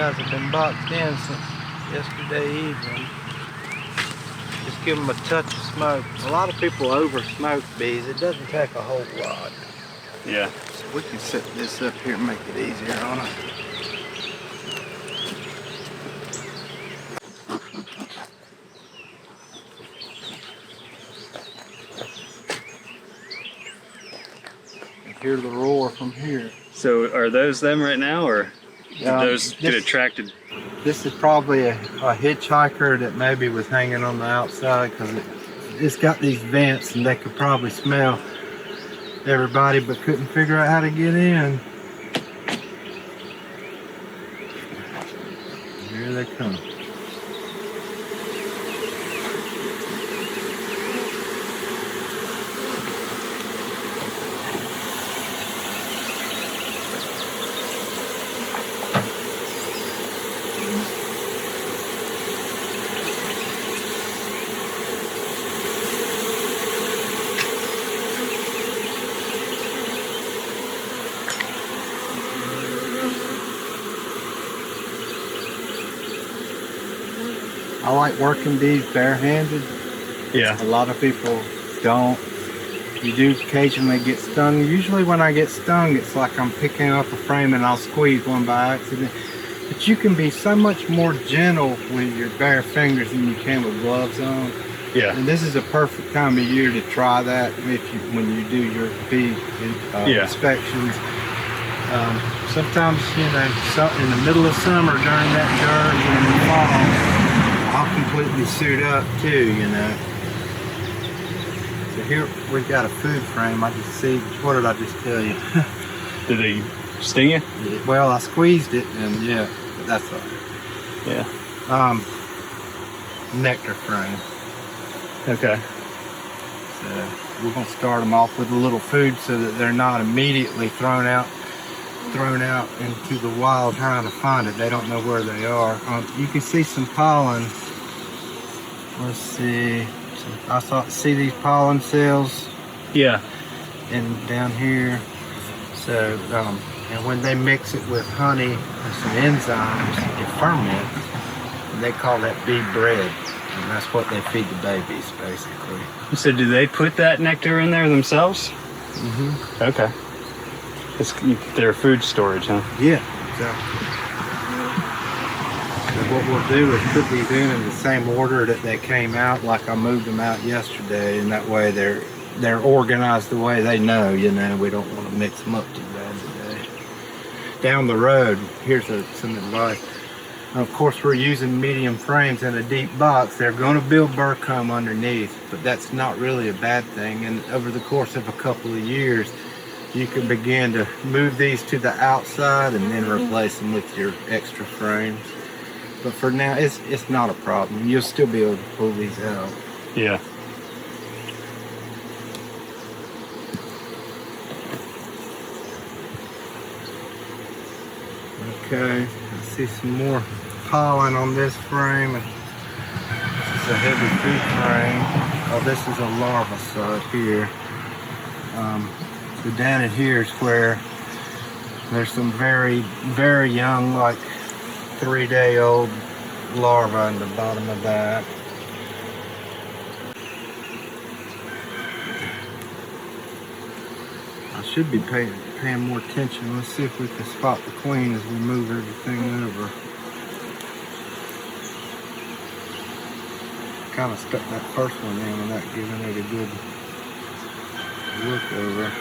guys have been boxed in since yesterday evening. Just give them a touch of smoke. A lot of people over smoke bees. It doesn't take a whole lot. Yeah. So we can set this up here and make it easier on them. Hear the roar from here. So are those them right now, or did those get attracted? This is probably a hitchhiker that maybe was hanging on the outside, because it's got these vents and they could probably smell everybody but couldn't figure out how to get in. Here they come. I like working bees barehanded. Yeah. A lot of people don't. You do occasionally get stung. Usually when I get stung, it's like I'm picking up a frame and I'll squeeze one by accident. But you can be so much more gentle with your bare fingers than you can with gloves on. Yeah. And this is a perfect time of year to try that when you do your bee inspections. Sometimes, you know, in the middle of summer during that dirt and in the fall, I'll completely suit up too, you know. So here we've got a food frame. I just see, what did I just tell you? Did they sting you? Well, I squeezed it and yeah, but that's all right. Yeah. Nectar frame. Okay. So we're gonna start them off with a little food so that they're not immediately thrown out into the wild trying to find it. They don't know where they are. You can see some pollen. Let's see. See these pollen cells? Yeah. And down here. So, and when they mix it with honey and some enzymes, it ferments. And they call that bee bread. And that's what they feed the babies, basically. So do they put that nectar in there themselves? Mm-hmm. Okay. It's their food storage, huh? Yeah, exactly. So what we'll do is put these in the same order that they came out, like I moved them out yesterday, and that way they're organized the way they know, you know. We don't want to mix them up too bad today. Down the road, here's some advice. Of course, we're using medium frames in a deep box. They're going to build burr comb underneath, but that's not really a bad thing. And over the course of a couple of years, you can begin to move these to the outside and then replace them with your extra frames. But for now, it's not a problem. You'll still be able to pull these out. Yeah. Okay, I see some more pollen on this frame. This is a heavy food frame. Oh, this is a larva site here. So down in here is where there's some very, very young, like 3-day-old larvae in the bottom of that. I should be paying more attention. Let's see if we can spot the queen as we move everything over. Kind of stuck that first one in without giving it a good look over.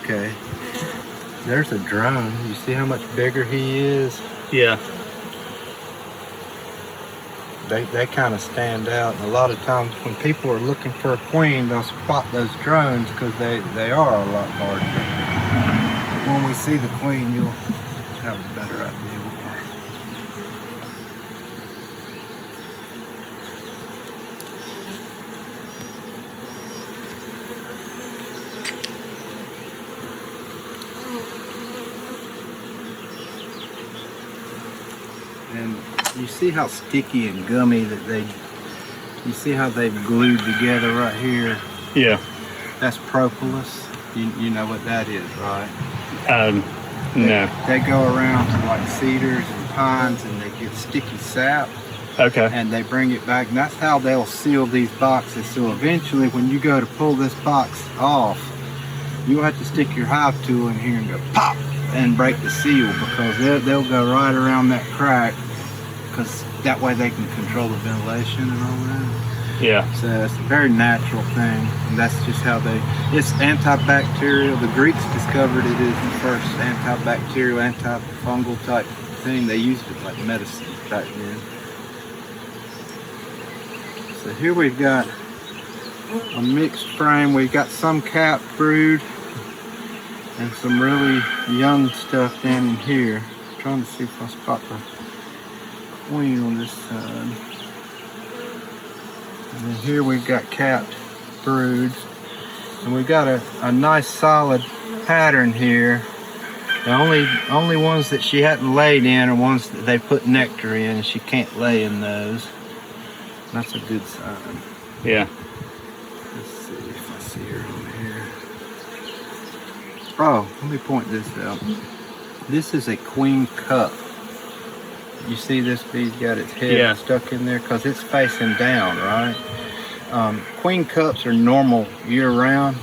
Okay, there's a drone. You see how much bigger he is? Yeah. They kind of stand out. And a lot of times when people are looking for a queen, they'll spot those drones because they are a lot larger. But when we see the queen, you'll have a better idea. And you see how sticky and gummy that you see how they've glued together right here? Yeah. That's propolis. You know what that is, right? No. They go around to like cedars and pines and they get sticky sap. Okay. And they bring it back, and that's how they'll seal these boxes. So eventually when you go to pull this box off, you'll have to stick your hive tool in here and go pop and break the seal, because they'll go right around that crack, because that way they can control the ventilation and all that. Yeah. So it's a very natural thing, and that's just how it's antibacterial. The Greeks discovered it as the first antibacterial, antifungal type thing. They used it like medicine back then. So here we've got a mixed frame. We've got some capped brood and some really young stuff down in here. I'm trying to see if I spot the queen on this side. And then here we've got capped broods. And we've got a nice solid pattern here. The only ones that she hadn't laid in are ones that they put nectar in, and she can't lay in those. That's a good sign. Yeah. Let's see if I see her on here. Oh, let me point this out. This is a queen cup. You see this bee's got its head stuck in there because it's facing down, right? Queen cups are normal year-round.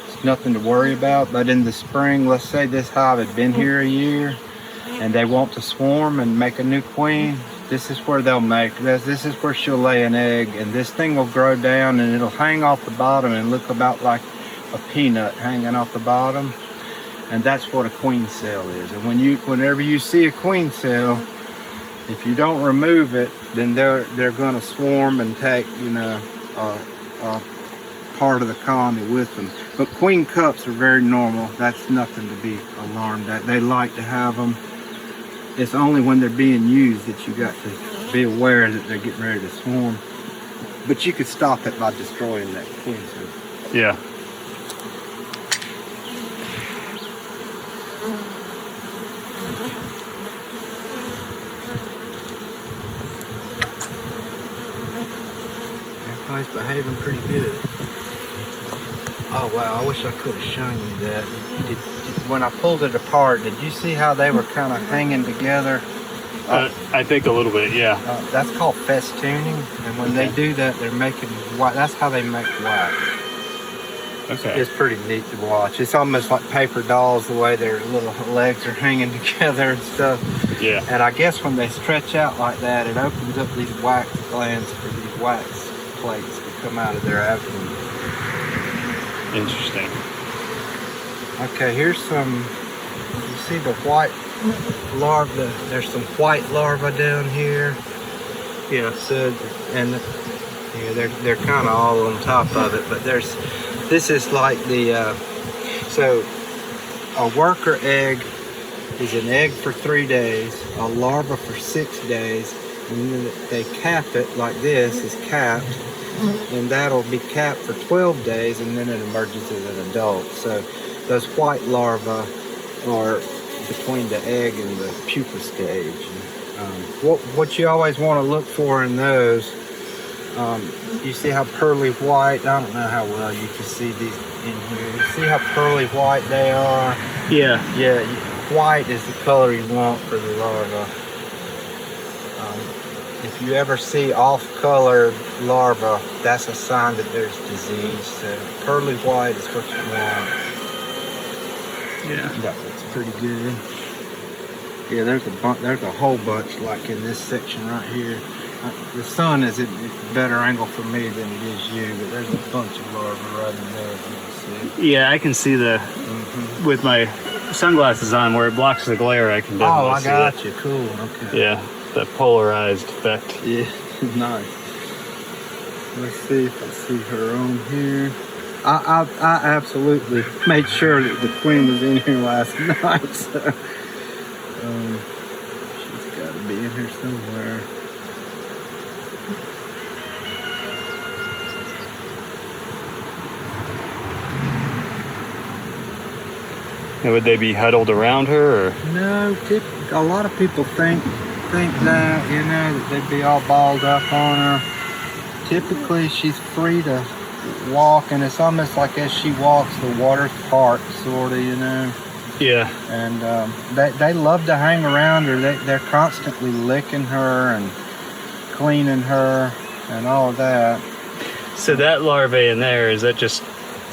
It's nothing to worry about. But in the spring, let's say this hive had been here a year and they want to swarm and make a new queen. This is where they'll make this. This is where she'll lay an egg, and this thing will grow down and it'll hang off the bottom and look about like a peanut hanging off the bottom. And that's what a queen cell is. And whenever you see a queen cell, if you don't remove it, then they're going to swarm and take, part of the colony with them. But queen cups are very normal. That's nothing to be alarmed at. They like to have them. It's only when they're being used that you got to be aware that they're getting ready to swarm. But you could stop it by destroying that queen cell. Yeah. Everybody's behaving pretty good. Oh wow, I wish I could have shown you that. When I pulled it apart, did you see how they were kind of hanging together? I think a little bit, yeah. That's called festooning, and when they do that, they're making wax. That's how they make wax. Okay. It's pretty neat to watch. It's almost like paper dolls, the way their little legs are hanging together and stuff. Yeah. And I guess when they stretch out like that, it opens up these wax glands for these wax plates to come out of their abdomen. Interesting. Okay, here's some, you see the white larva, there's some white larvae down here. Yeah. So, and they're kind of all on top of it, but this is like so a worker egg is an egg for 3 days, a larva for 6 days, and then they cap it like this, is capped, and that'll be capped for 12 days, and then it emerges as an adult. So those white larvae are between the egg and the pupa stage. What you always want to look for in those, you see how pearly white, I don't know how well you can see these in here. You see how pearly white they are? Yeah. Yeah, white is the color you want for the larva. If you ever see off-colored larva, that's a sign that there's disease. So pearly white is what you want. Yeah. That looks pretty good. Yeah, there's a whole bunch like in this section right here. The sun is at a better angle for me than it is you, but there's a bunch of larvae right in there. If you can see. Yeah, I can see with my sunglasses on where it blocks the glare. I can definitely see I got you. Cool. Okay. Yeah, that polarized effect. Yeah, nice. Let's see if I see her on here. I absolutely made sure that the queen was in here last night, so she's got to be in here somewhere. And would they be huddled around her, or? No, a lot of people think that, that they'd be all balled up on her. Typically, she's free to walk, and it's almost like as she walks, the water parts, sort of, Yeah. And they love to hang around her. They're constantly licking her and cleaning her and all of that. So that larvae in there, is that just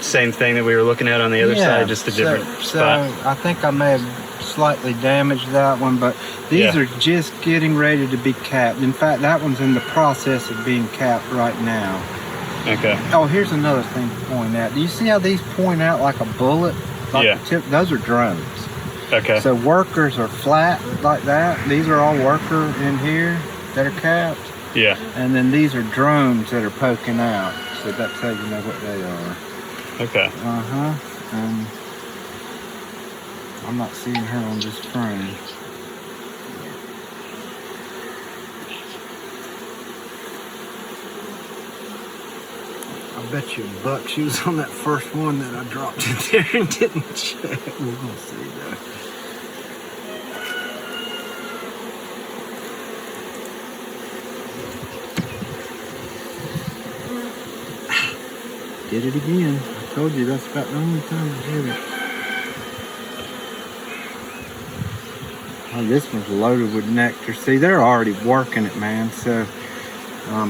same thing that we were looking at on the other side, just a different spot? So I think I may have slightly damaged that one, but these are just getting ready to be capped. In fact, that one's in the process of being capped right now. Okay. Oh, here's another thing to point out. Do you see how these point out like a bullet? Like the tip? Those are drones. Okay. So workers are flat like that. These are all worker in here that are capped. Yeah. And then these are drones that are poking out. So that's how you know what they are. Okay. And I'm not seeing her on this frame. I bet you a buck she was on that first one that I dropped in there and didn't check. We're gonna see though. Did it again. I told you that's about the only time I did it. Oh, this one's loaded with nectar. See, they're already working it, man. So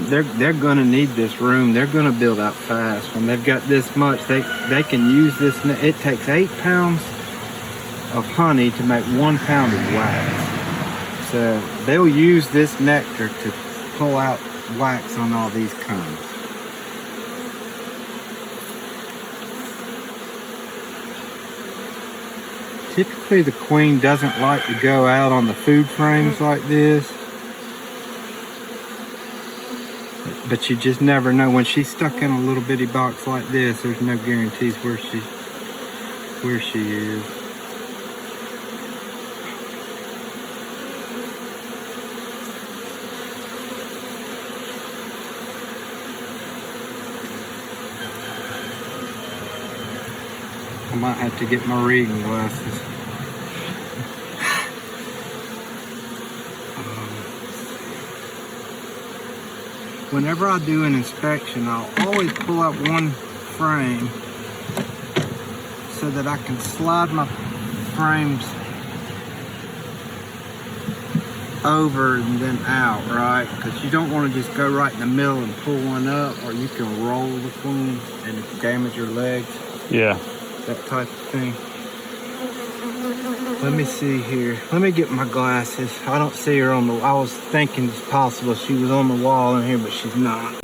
they're gonna need this room. They're gonna build out fast. When they've got this much, they can use this. It takes 8 pounds of honey to make 1 pound of wax. So they'll use this nectar to pull out wax on all these combs. Typically the queen doesn't like to go out on the food frames like this. But you just never know. When she's stuck in a little bitty box like this, there's no guarantees where she is. I might have to get my reading glasses. Whenever I do an inspection, I'll always pull out one frame so that I can slide my frames over and then out, right? Because you don't want to just go right in the middle and pull one up, or you can roll the queen and damage your legs. Yeah. That type of thing. Let me see here. Let me get my glasses. I don't see her on the... I was thinking it's possible she was on the wall in here, but she's not.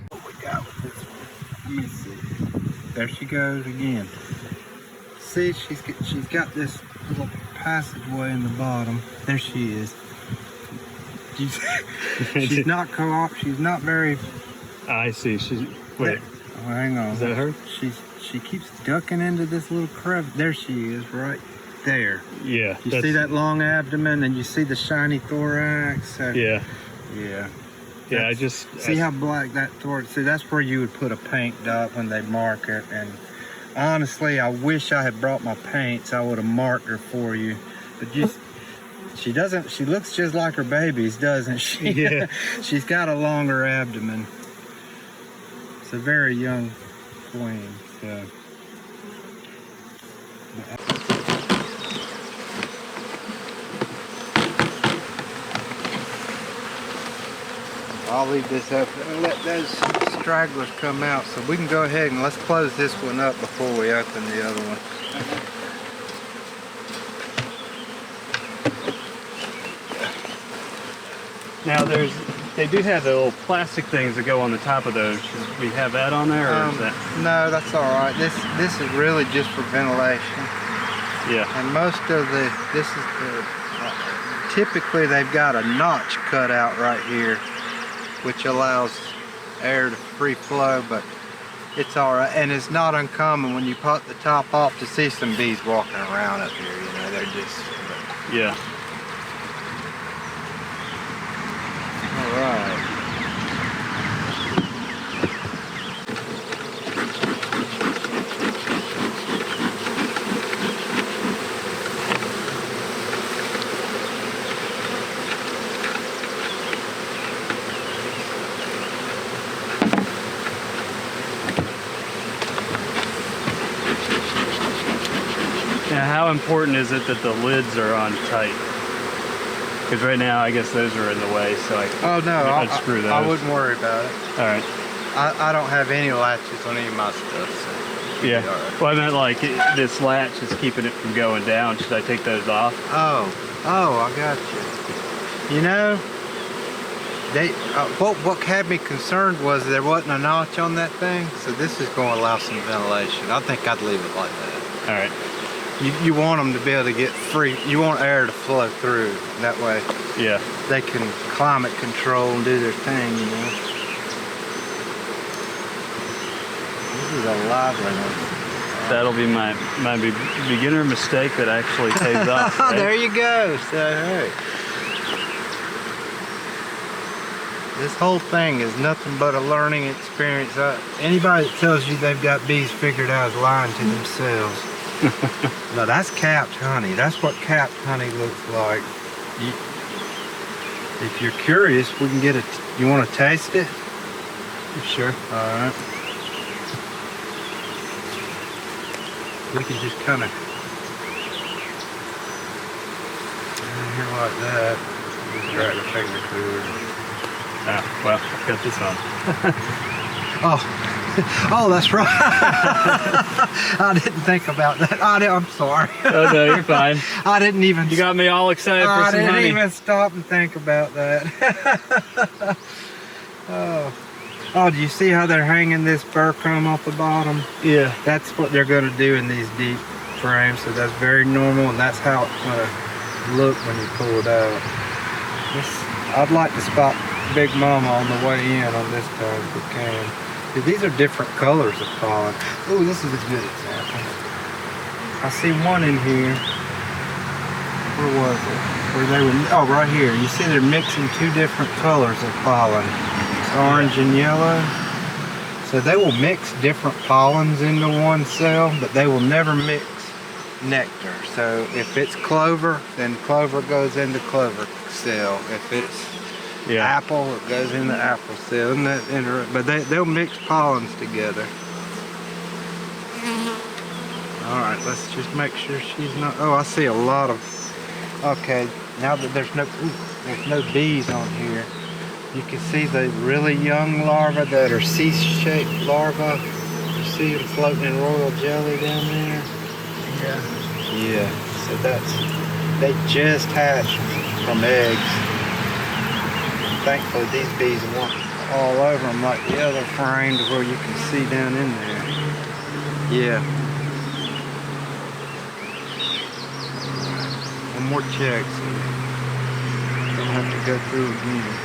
What we got with this one? Let me see. There she goes again. See, she's got this little passageway in the bottom. There she is. She's not co-op. She's not very. I see. She's wait. Oh, hang on. Is that her? She keeps ducking into this little crevice. There she is, right there. Yeah. You see that long abdomen, and you see the shiny thorax. So, yeah. Yeah. Yeah. I just see how black that thorax. See, that's where you would put a paint dot when they mark it. And honestly, I wish I had brought my paints. I would have marked her for you. But just, she doesn't, she looks just like her babies, doesn't she? Yeah. She's got a longer abdomen. It's a very young queen, so. I'll leave this up and let those stragglers come out, so we can go ahead and let's close this one up before we open the other one. Now they do have the little plastic things that go on the top of those. Should we have that on there, or is that? No, that's all right. This is really just for ventilation. Yeah. And most of this is typically they've got a notch cut out right here, which allows air to free flow, but it's all right. And it's not uncommon when you pop the top off to see some bees walking around up here. You know, they're just. Yeah. All right. Now, how important is it that the lids are on tight? Because right now, I guess those are in the way, so I'd screw those. I wouldn't worry about it. All right. I don't have any latches on any of my stuff, so yeah. Right. Well, I meant like this latch is keeping it from going down. Should I take those off? Oh, I got you. You know, they what had me concerned was there wasn't a notch on that thing, so this is going to allow some ventilation. I think I'd leave it like that. All right. You want them to be able to get free. You want air to flow through. That way, yeah, they can climate control and do their thing. You know. This is a lively one. That'll be my beginner mistake that actually pays off. Right? There you go. So hey, this whole thing is nothing but a learning experience. Anybody that tells you they've got bees figured out is lying to themselves. No, that's capped honey. That's what capped honey looks like. If you're curious, we can get it. You want to taste it? Sure. All right. We can just kind of here like that. Just drag the finger through it. Ah, well, I've got this on. Oh, that's right. I didn't think about that. I'm sorry. Oh no, you're fine. I didn't even. You got me all excited for some honey. I didn't even stop and think about that. Oh, do you see how they're hanging this fur comb off the bottom? Yeah. That's what they're going to do in these deep frames. So that's very normal, and that's how it's going to look when you pull it out. I'd like to spot Big Mama on the way in on this time if we can. These are different colors of pollen. Oh, this is a good example. I see one in here. Where was it? Where they were? Oh, right here. You see they're mixing two different colors of pollen. It's orange and yellow. So they will mix different pollens into one cell, but they will never mix nectar. So if it's clover, then clover goes into clover cell. If it's apple, it goes in the apple cell. Isn't that interesting? But they'll mix pollens together. All right, let's just make sure she's not. Oh, I see a lot of. Okay, now that there's no bees on here, you can see the really young larvae that are C-shaped larvae. You see them floating in royal jelly down there. Yeah. So they just hatched from eggs. Thankfully these bees weren't all over them like the other frame to where you can see down in there. Yeah. One more check so don't have to go through again.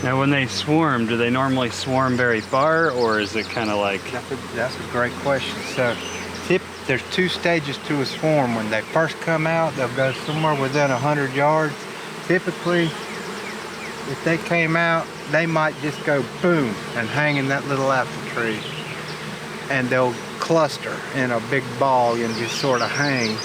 Now when they swarm, do they normally swarm very far, or is it kind of like... That's a great question. So there's two stages to a swarm. When they first come out, they'll go somewhere within 100 yards. Typically, if they came out, they might just go boom and hang in that little apple tree. And they'll cluster in a big ball and just sort of hang.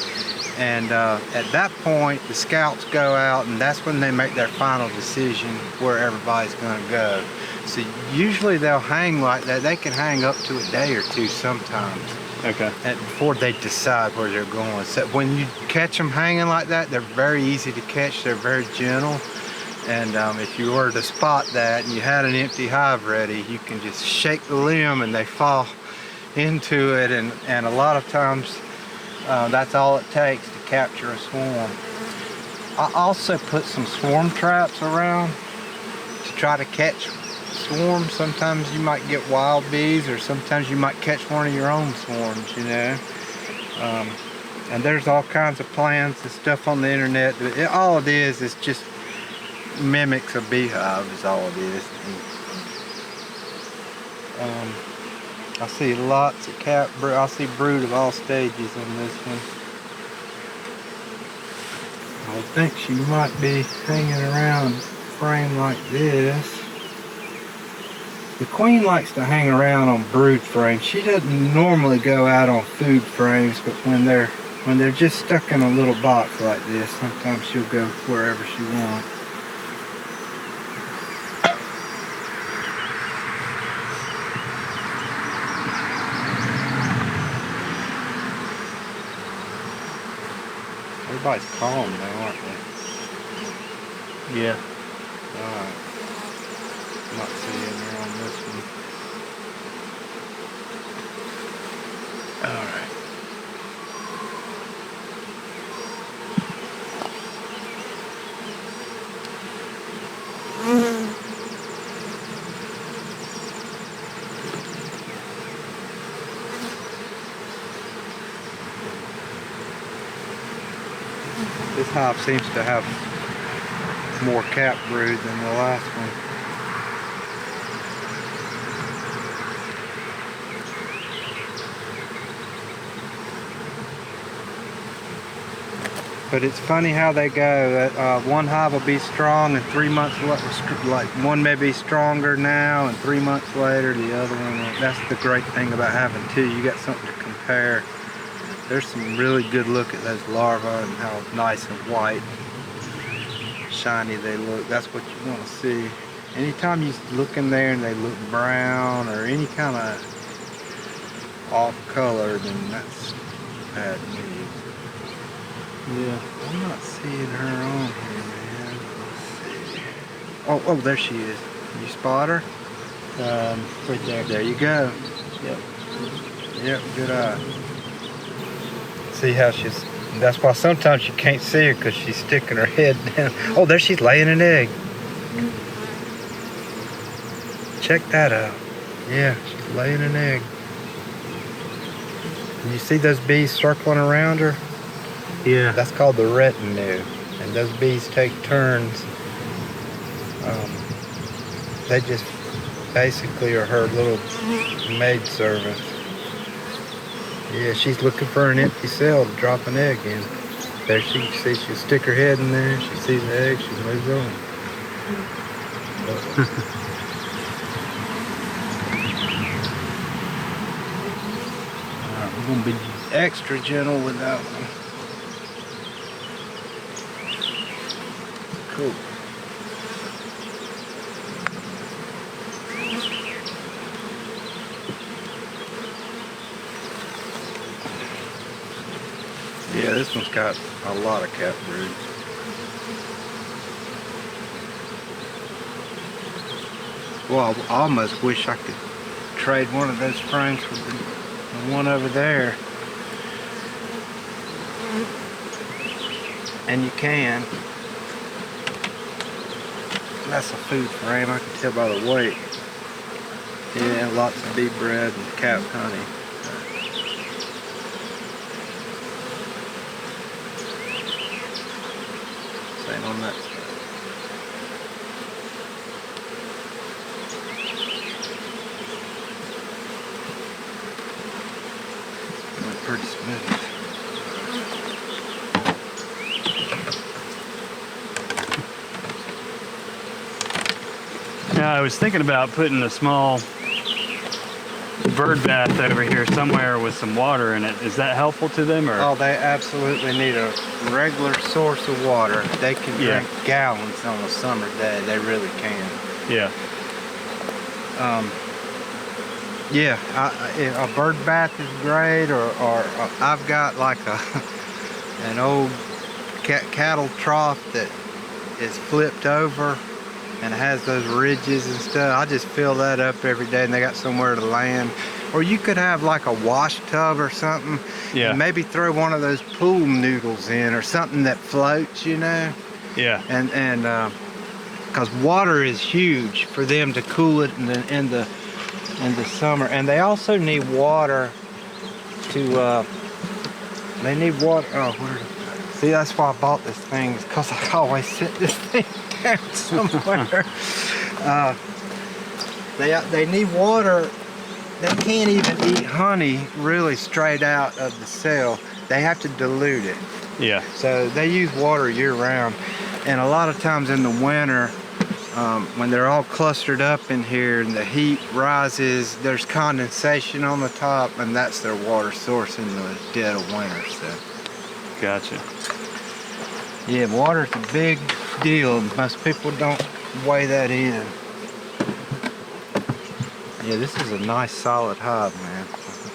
And at that point, the scouts go out, and that's when they make their final decision where everybody's going to go. So usually they'll hang like that. They can hang up to a day or two sometimes. Okay. Before they decide where they're going. So when you catch them hanging like that, they're very easy to catch. They're very gentle. And if you were to spot that and you had an empty hive ready, you can just shake the limb and they fall into it. And a lot of times, that's all it takes to capture a swarm. I also put some swarm traps around to try to catch swarms. Sometimes you might get wild bees, or sometimes you might catch one of your own swarms, you know. And there's all kinds of plans and stuff on the internet. All it is just mimics a beehive is all it is. I see lots of I see brood of all stages on this one. I think she might be hanging around a frame like this. The queen likes to hang around on brood frames. She doesn't normally go out on food frames, but when they're just stuck in a little box like this, sometimes she'll go wherever she wants. Everybody's calm now, aren't they? Yeah. Alright. I'm not seeing her on this one. Alright. This hive seems to have more cap brood than the last one. But it's funny how they go. One hive will be strong, and 3 months like one may be stronger now, and 3 months later the other one. That's the great thing about having two. You got something to compare. There's some really good look at those larvae and how nice and white, shiny they look. That's what you want to see. Anytime you look in there and they look brown or any kind of off color, then that's bad news. Yeah. I'm not seeing her on here, man. Let's see. Oh, there she is. You spot her? Right there. There you go. Yep. Yep, good eye. See how she's, that's why sometimes you can't see her because she's sticking her head down. Oh, there she's laying an egg. Check that out. Yeah, she's laying an egg. And you see those bees circling around her? Yeah. That's called the retinue. And those bees take turns. They just basically are her little maid servants. Yeah, she's looking for an empty cell to drop an egg in. There she sees, she'll stick her head in there, she sees the egg, she moves on. Alright, we're gonna be extra gentle with that one. Cool. Yeah, this one's got a lot of cap brood. Well, I almost wish I could trade one of those frames with the one over there. And you can. That's a food frame, I can tell by the weight. Yeah, lots of bee bread and cap honey. Same on that side. Went pretty smooth. Yeah, I was thinking about putting a small bird bath over here somewhere with some water in it. Is that helpful to them, or? Oh, they absolutely need a regular source of water. They can drink gallons on a summer day. They really can. Yeah. Yeah, a bird bath is great, or I've got like an old cattle trough that is flipped over and it has those ridges and stuff. I just fill that up every day and they got somewhere to land. Or you could have like a wash tub or something. Yeah. And maybe throw one of those pool noodles in or something that floats, you know? Yeah. And because water is huge for them to cool it in the summer. And they also need water to, they need water, oh, see, that's why I bought this thing, because I always set this thing down somewhere. They need water. They can't even eat honey really straight out of the cell. They have to dilute it. Yeah. So they use water year round. And a lot of times in the winter, when they're all clustered up in here and the heat rises, there's condensation on the top, and that's their water source in the dead of winter. So. Gotcha. Yeah, water's a big deal. Most people don't weigh that in. Yeah, this is a nice solid hive, man.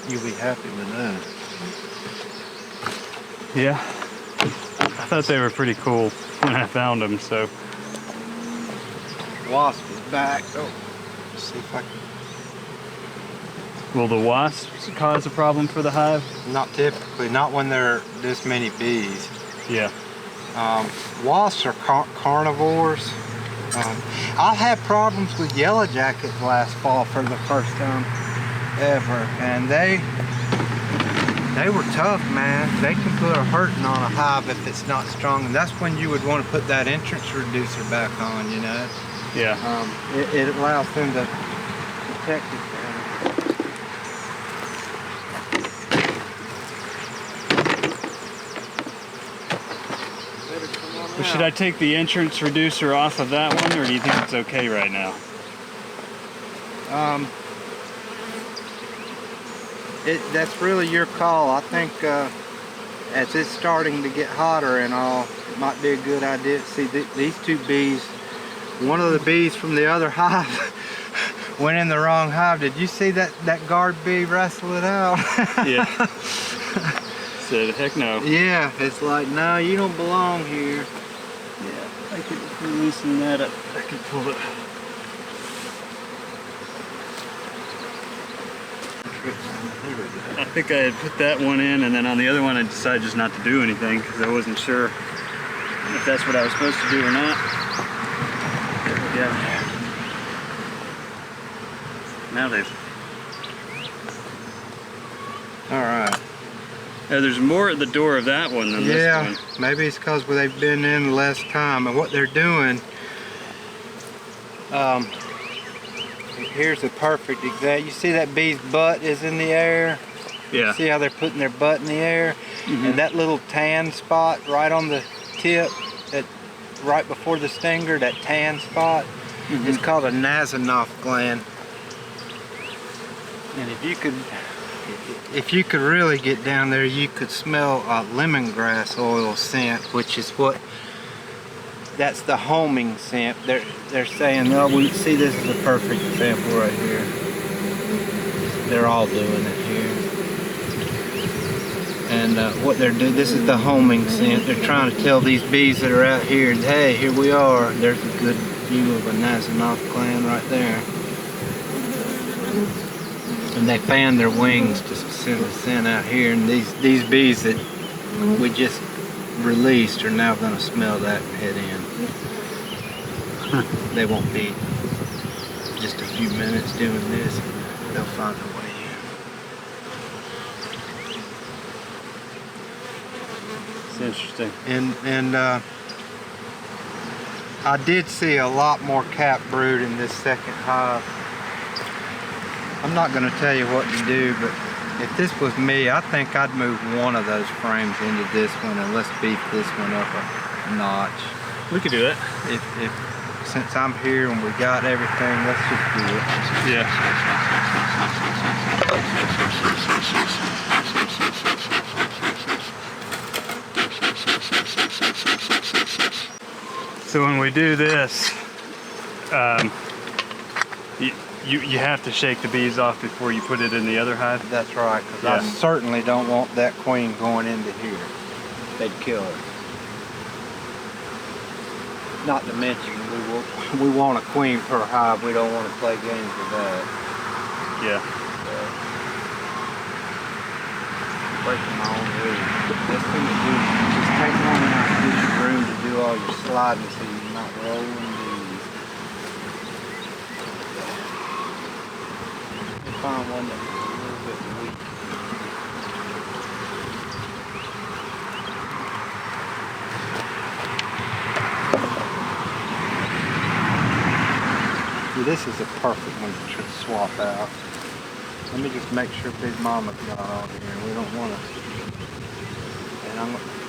You'll be happy with that. Yeah. thought they were pretty cool when I found them, so. Wasp is back. Oh, let's see if I can. Will the wasps cause a problem for the hive? Not typically, not when there are this many bees. Yeah. Wasps are carnivores. I had problems with yellow jackets last fall for the first time ever, and they were tough, man. They can put a hurting on a hive if it's not strong, and that's when you would want to put that entrance reducer back on, you know. Yeah. It allows them to protect it better. Well, should I take the entrance reducer off of that one, or do you think it's okay right now? That's really your call. I think as it's starting to get hotter and all, it might be a good idea. See, these two bees, one of the bees from the other hive went in the wrong hive. Did you see that guard bee wrestle it out? Yeah. Said heck no. Yeah, it's like, no, you don't belong here. Yeah, I could loosen that up. I could pull it. I think I had put that one in, and then on the other one I decided just not to do anything because I wasn't sure if that's what I was supposed to do or not. Yeah. Now they've... Alright. There's more at the door of that one than this one. Yeah, maybe it's because they've been in less time, and what they're doing, here's a perfect example. You see that bee's butt is in the air? Yeah. See how they're putting their butt in the air? Mm-hmm. And that little tan spot right on the tip, right before the stinger, that tan spot, Mm-hmm. is called a Nasonov gland. And if you could really get down there, you could smell lemongrass oil scent, which is that's the homing scent. They're saying, oh, we see this is a perfect example right here. They're all doing it here. And what they're doing, this is the homing scent. They're trying to tell these bees that are out here, hey, here we are. There's a good view of a Nasonov gland right there. And they fan their wings to send the scent out here, and these bees that we just released are now going to smell that and head in. They won't be just a few minutes doing this, they'll find their way in. It's interesting. And I did see a lot more cap brood in this second hive. I'm not going to tell you what to do, but if this was me, I think I'd move one of those frames into this one and let's beef this one up a notch. We could do that. Since I'm here and we got everything, let's just do it. Yeah. So when we do this, you have to shake the bees off before you put it in the other hive? That's right, because I certainly don't want that queen going into here. They'd kill her. Not to mention, we want a queen per hive. We don't want to play games with that. Yeah. Breaking my own rule. Best thing to do is just take long enough to get your broom to do all your sliding so you're not rolling these. Find one that's a little bit weak. See, this is a perfect one to swap out. Let me just make sure Big Mama's got on here. We don't want to, and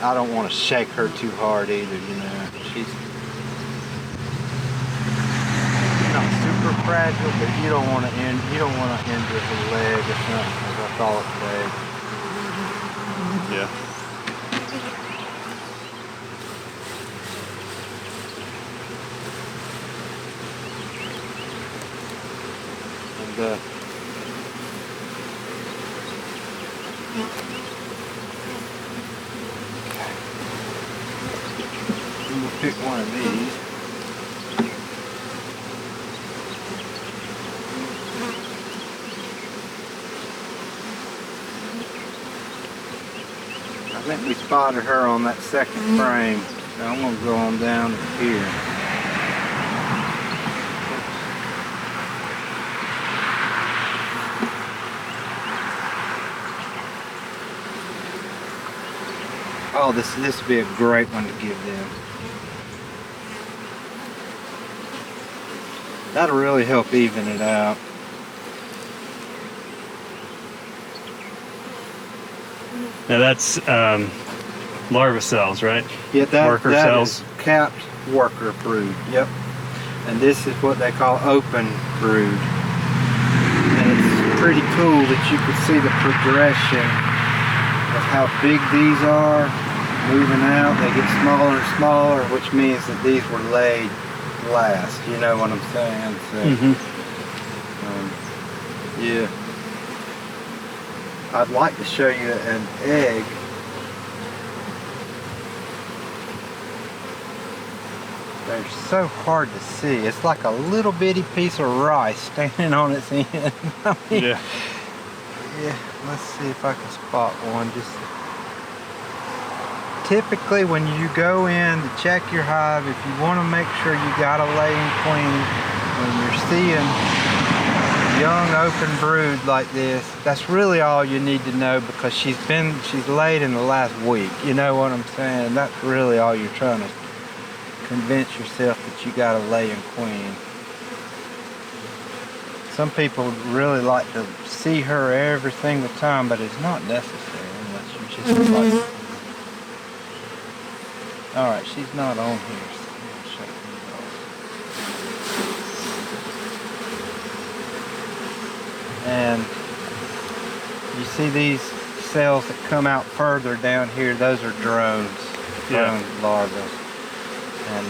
I don't want to shake her too hard either. You know, she's not super fragile, but you don't want to injure her leg or something. Because I thought leg. Yeah. And one of these. I think we spotted her on that second frame. So I'm going to go on down here. Oh, this would be a great one to give them. That'll really help even it out. Now that's larva cells, right? Yeah, that cells. Is capped worker brood. Yep. And this is what they call open brood. And it's pretty cool that you can see the progression of how big these are moving out. They get smaller and smaller, which means that these were laid last. You know what I'm saying? So, yeah. I'd like to show you an egg. They're so hard to see. It's like a little bitty piece of rice standing on its end. I mean, yeah. Let's see if I can spot one. Just typically, when you go in to check your hive, if you want to make sure you got a laying queen, when you're seeing young open brood like this, that's really all you need to know, because she's laid in the last week. You know what I'm saying? That's really all you're trying to convince yourself that you got a laying queen. Some people would really like to see her every single time, but it's not necessary unless you just like. Alright, she's not on here, so I'll show you. And you see these cells that come out further down here, those are drones, drone larvae. And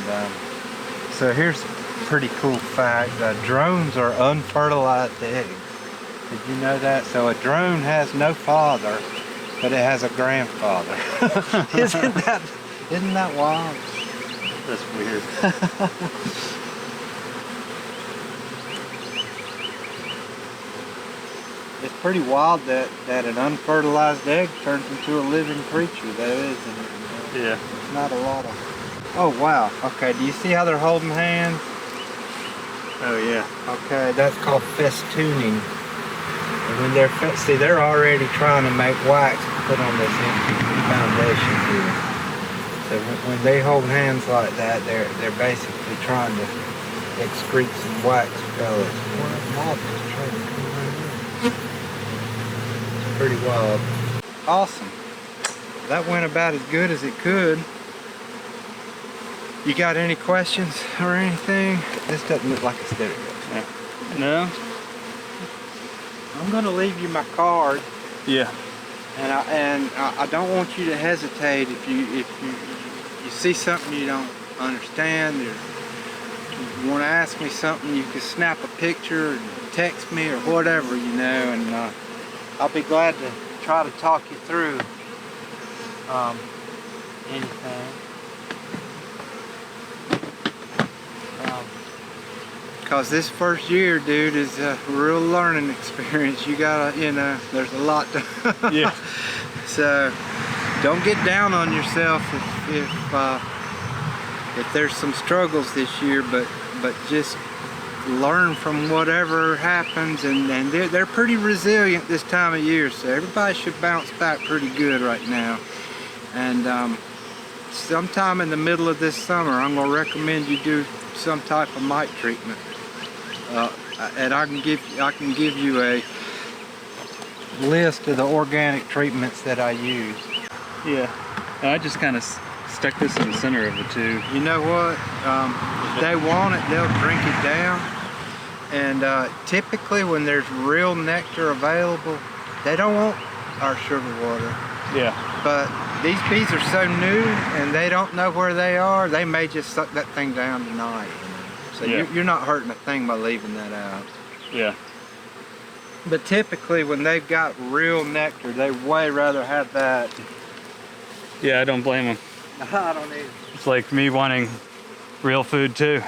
so here's a pretty cool fact. Drones are unfertilized eggs. Did you know that? So a drone has no father, but it has a grandfather. Isn't that wild? That's weird. It's pretty wild that an unfertilized egg turns into a living creature. That is, yeah. It's not a lot of. Oh wow. Okay. Do you see how they're holding hands? Oh yeah. Okay. That's called festooning. And when they're already trying to make wax to put on this empty foundation here. So when they hold hands like that, they're basically trying to excrete some wax pellets. It's pretty wild. Awesome. That went about as good as it could. You got any questions or anything? This doesn't look like a steady. No. I'm gonna leave you my card. Yeah. And I don't want you to hesitate if you see something you don't understand, or you want to ask me something. You can snap a picture and text me or whatever, you know, and I'll be glad to try to talk you through anything. Because this first year, dude, is a real learning experience. You gotta, there's a lot to. Yeah. So don't get down on yourself if there's some struggles this year, but just learn from whatever happens, and they're pretty resilient this time of year, so everybody should bounce back pretty good right now. And sometime in the middle of this summer, I'm gonna recommend you do some type of mite treatment. And I can give you a list of the organic treatments that I use. Yeah, I just kind of stuck this in the center of the tube. You know what? If they want it, they'll drink it down. And typically, when there's real nectar available, they don't want our sugar water. Yeah. But these bees are so new, and they don't know where they are. They may just suck that thing down tonight. So you're not hurting a thing by leaving that out. Yeah. But typically, when they've got real nectar, they way rather have that. Yeah, I don't blame them. I don't either. It's like me wanting Real food too.